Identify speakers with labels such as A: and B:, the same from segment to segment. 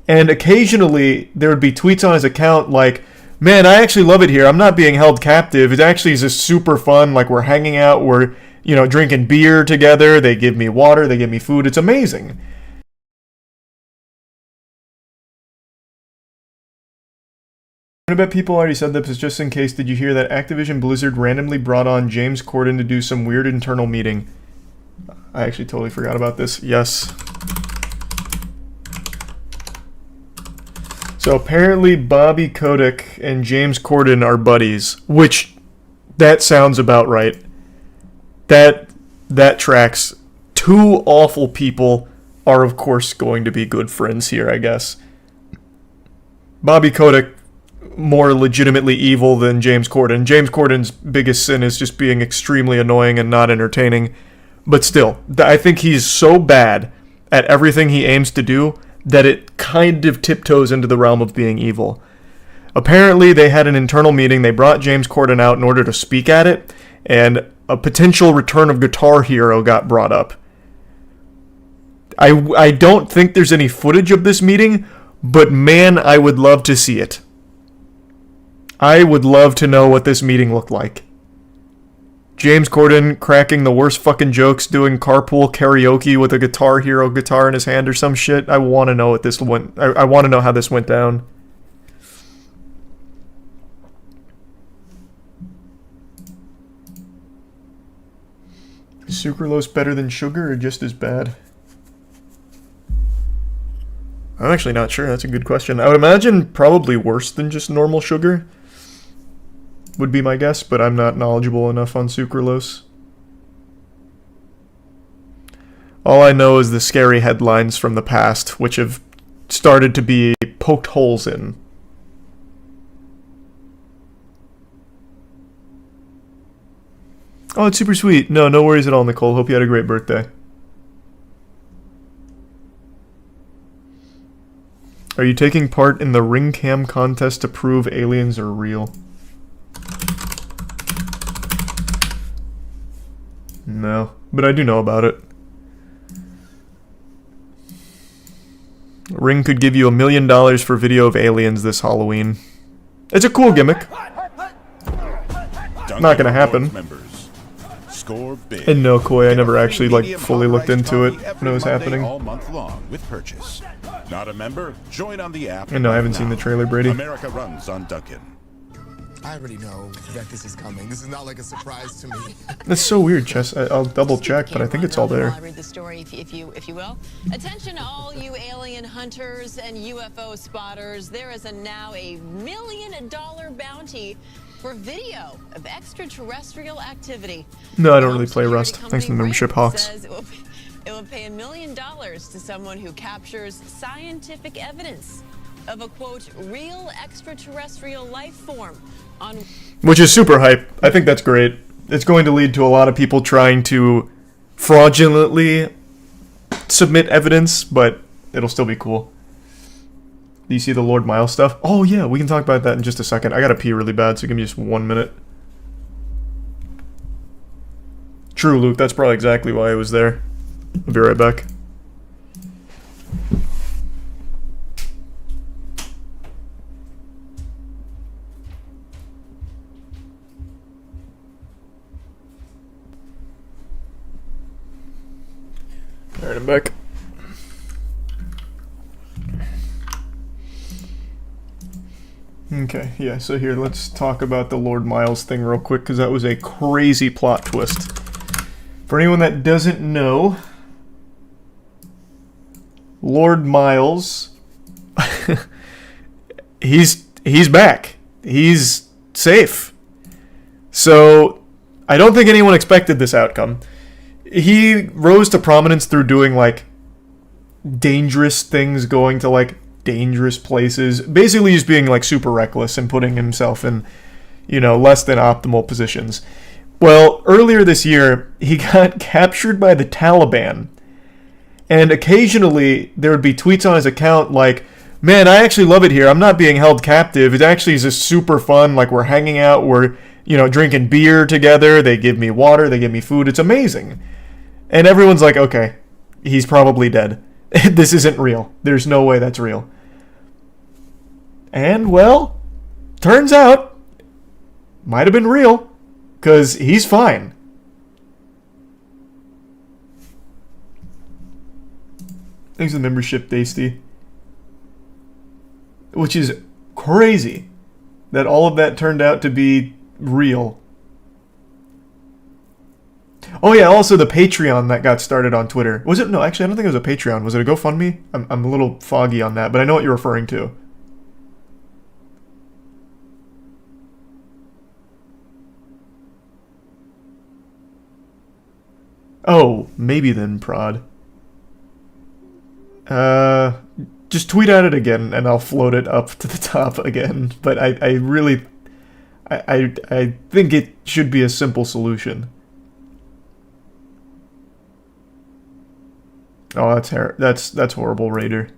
A: And occasionally there would be tweets on his account like, man, I actually love it here. I'm not being held captive. It actually is just super fun. Like, we're hanging out. We're, drinking beer together. They give me water. They give me food. It's amazing. I bet people already said this, just in case. Did you hear that Activision Blizzard randomly brought on James Corden to do some weird internal meeting? I actually totally forgot about this. Yes. So apparently Bobby Kotick and James Corden are buddies, which that sounds about right. That tracks. Two awful people are of course going to be good friends here, I guess. Bobby Kotick, more legitimately evil than James Corden. James Corden's biggest sin is just being extremely annoying and not entertaining. But still, I think he's so bad at everything he aims to do that it kind of tiptoes into the realm of being evil. Apparently, they had an internal meeting. They brought James Corden out in order to speak at it, and a potential return of Guitar Hero got brought up. I don't think there's any footage of this meeting, but man, I would love to see it. I would love to know what this meeting looked like. James Corden cracking the worst fucking jokes, doing carpool karaoke with a Guitar Hero guitar in his hand or some shit. I want to know what this went. I want to know how this went down. Is sucralose better than sugar or just as bad? I'm actually not sure. That's a good question. I would imagine probably worse than just normal sugar would be my guess, but I'm not knowledgeable enough on sucralose. All I know is the scary headlines from the past, which have started to be poked holes in. Oh, it's super sweet. No worries at all, Nicole. Hope you had a great birthday. Are you taking part in the ring cam contest to prove aliens are real? No, but I do know about it. Ring could give you $1 million for video of aliens this Halloween. It's a cool gimmick. Not gonna happen. And no, Koi, I never actually fully looked into it when it was happening.
B: All month long with purchase. Not a member? Join on the app.
A: And no, I haven't seen the trailer, Brady.
B: America runs on Duncan.
C: I already know that this is coming. This is not like a surprise to me.
A: That's so weird, Chess. I'll double check, but I think it's all there.
D: I'll read the story if you will. Attention all you alien hunters and UFO spotters. There is now a $1 million bounty for video of extraterrestrial activity.
A: No, I don't really play Rust. Thanks to the membership, Hawks.
D: It will pay $1 million to someone who captures scientific evidence of a, quote, real extraterrestrial life form on...
A: Which is super hype. I think that's great. It's going to lead to a lot of people trying to fraudulently submit evidence, but it'll still be cool. Do you see the Lord Miles stuff? Oh yeah, we can talk about that in just a second. I gotta pee really bad, so give me just 1 minute. True, Luke, that's probably exactly why I was there. I'll be right back. Alright, I'm back. Okay, yeah, so here, let's talk about the Lord Miles thing real quick, because that was a crazy plot twist. For anyone that doesn't know, Lord Miles, he's back. He's safe. So, I don't think anyone expected this outcome. He rose to prominence through doing, dangerous things, going to, dangerous places. Basically just being, super reckless and putting himself in, less than optimal positions. Well, earlier this year, he got captured by the Taliban. And occasionally, there would be tweets on his account like, man, I actually love it here. I'm not being held captive. It actually is just super fun. We're hanging out. We're, drinking beer together. They give me water. They give me food. It's amazing. And everyone's like, okay, he's probably dead. This isn't real. There's no way that's real. And, well, turns out, might have been real, because he's fine. Thanks for the membership, Dasty. Which is crazy that all of that turned out to be real. Oh yeah, also the Patreon that got started on Twitter. Was it? No, actually I don't think it was a Patreon. Was it a GoFundMe? I'm a little foggy on that, but I know what you're referring to. Oh, maybe then, Prod. Just tweet at it again and I'll float it up to the top again. But I really... I think it should be a simple solution. Oh, that's horrible, Raider.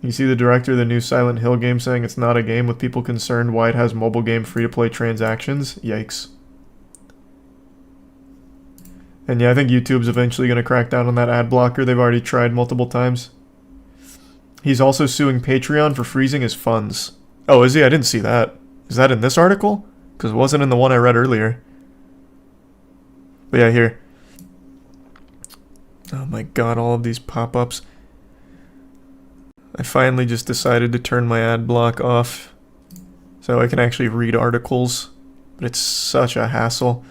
A: You see the director of the new Silent Hill game saying it's not a game with people concerned why it has mobile game free-to-play transactions? Yikes. And yeah, I think YouTube's eventually going to crack down on that ad blocker. They've already tried multiple times. He's also suing Patreon for freezing his funds. Oh, is he? I didn't see that. Is that in this article? Because it wasn't in the one I read earlier. But yeah, here. Oh my god, all of these pop-ups. I finally just decided to turn my ad block off so I can actually read articles. But it's such a hassle.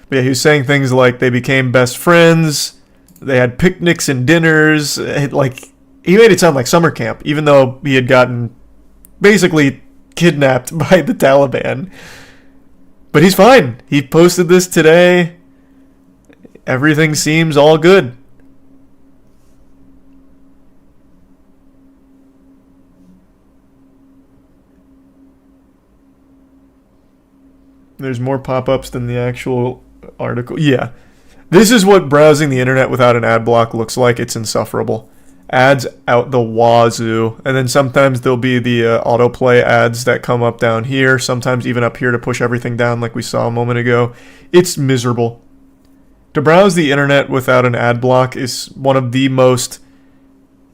A: But yeah, he was saying things like they became best friends, they had picnics and dinners, like, he made it sound like summer camp, even though he had gotten basically kidnapped by the Taliban. But he's fine. He posted this today. Everything seems all good. There's more pop-ups than the actual article. Yeah. This is what browsing the internet without an ad block looks like. It's insufferable. Ads out the wazoo. And then sometimes there'll be the autoplay ads that come up down here. Sometimes even up here to push everything down like we saw a moment ago. It's miserable. To browse the internet without an ad block is one of the most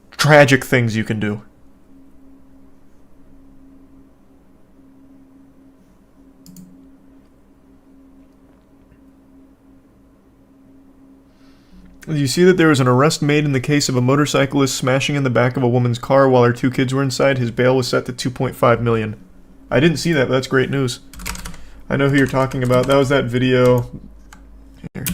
A: tragic things you can do. You see that there was an arrest made in the case of a motorcyclist smashing in the back of a woman's car while her 2 kids were inside. His bail was set to $2.5 million. I didn't see that, but that's great news. I know who you're talking about. That was that video. Here.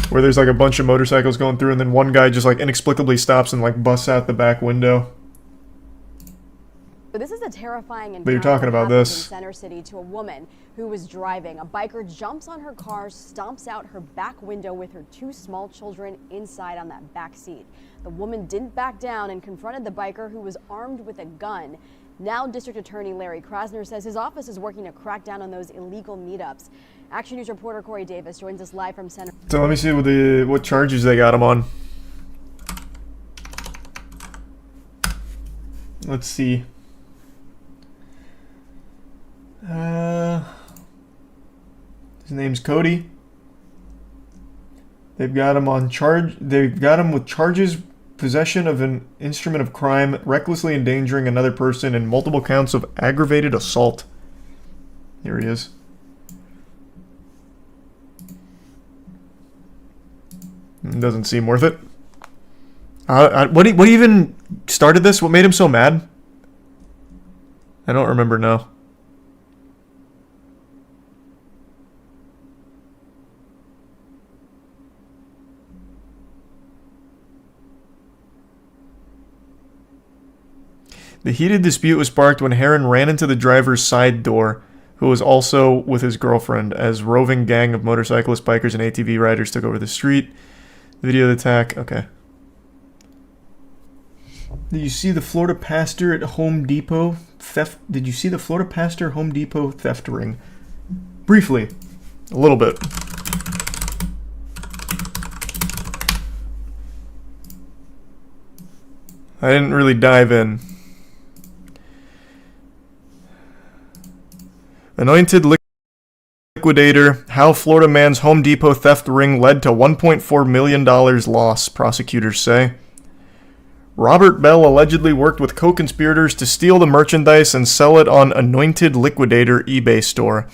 A: Where there's like a bunch of motorcycles going through and then one guy just like inexplicably stops and like busts out the back window.
E: This is a terrifying encounter.
A: But you're talking about this.
E: In Center City to a woman who was driving. A biker jumps on her car, stomps out her back window with her 2 small children inside on that back seat. The woman didn't back down and confronted the biker, who was armed with a gun. Now District Attorney Larry Krasner says his office is working to crack down on those illegal meetups. Action News reporter Corey Davis joins us live from Center.
A: So let me see what charges they got him on. Let's see. His name's Cody. They've got him on charge. They've got him with charges: possession of an instrument of crime, recklessly endangering another person, and multiple counts of aggravated assault. Here he is. Doesn't seem worth it. What even started this? What made him so mad? I don't remember now. The heated dispute was sparked when Heron ran into the driver's side door, who was also with his girlfriend, as roving gang of motorcyclists, bikers, and ATV riders took over the street. The video of the attack. Okay. Did you see the Florida pastor at Home Depot theft? Did you see the Florida pastor Home Depot theft ring? Briefly. A little bit. I didn't really dive in. Anointed liquid Liquidator, how Florida man's Home Depot theft ring led to $1.4 million loss, prosecutors say. Robert Bell allegedly worked with co-conspirators to steal the merchandise and sell it on Anointed Liquidator eBay store.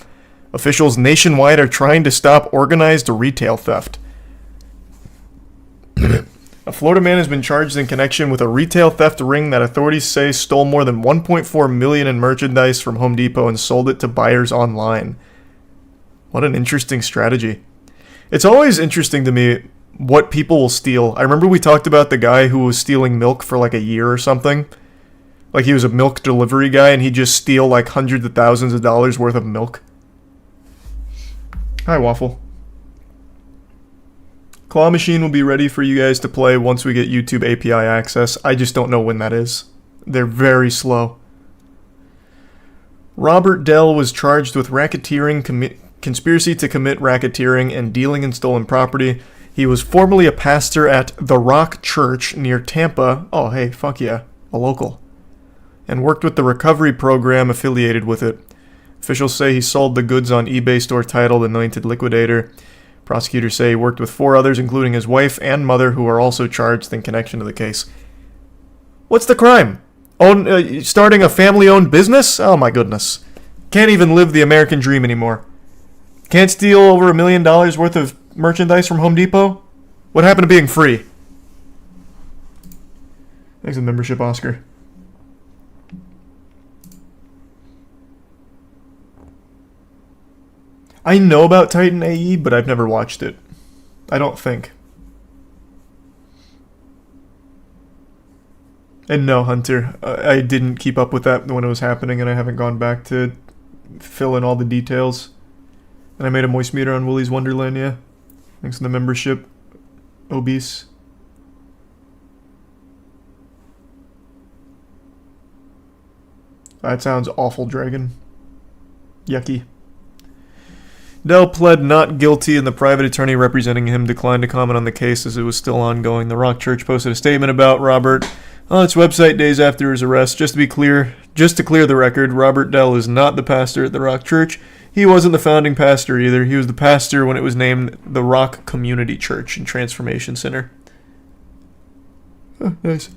A: Officials nationwide are trying to stop organized retail theft. A Florida man has been charged in connection with a retail theft ring that authorities say stole more than $1.4 million in merchandise from Home Depot and sold it to buyers online. What an interesting strategy. It's always interesting to me what people will steal. I remember we talked about the guy who was stealing milk for like a year or something. Like he was a milk delivery guy and he'd just steal like hundreds of thousands of dollars worth of milk. Hi, Waffle. Claw Machine will be ready for you guys to play once we get YouTube API access. I just don't know when that is. They're very slow. Robert Dell was charged with racketeering, conspiracy to commit racketeering, and dealing in stolen property. He was formerly a pastor at The Rock Church near Tampa. Oh, hey, fuck yeah, a local. And worked with the recovery program affiliated with it. Officials say he sold the goods on eBay store titled Anointed Liquidator. Prosecutors say he worked with 4 others, including his wife and mother, who are also charged in connection to the case. What's the crime? Starting a family-owned business? Oh my goodness. Can't even live the American dream anymore. Can't steal over $1 million worth of merchandise from Home Depot? What happened to being free? Thanks for the membership, Oscar. I know about Titan AE, but I've never watched it. I don't think. And no, Hunter, I didn't keep up with that when it was happening, and I haven't gone back to fill in all the details. And I made a moist meter on Willy's Wonderland, yeah. Thanks for the membership, Obese. That sounds awful, Dragon. Yucky. Dell pled not guilty, and the private attorney representing him declined to comment on the case as it was still ongoing. The Rock Church posted a statement about Robert on its website days after his arrest. Just to clear the record, Robert Dell is not the pastor at the Rock Church. He wasn't the founding pastor either. He was the pastor when it was named the Rock Community Church and Transformation Center. Oh, nice.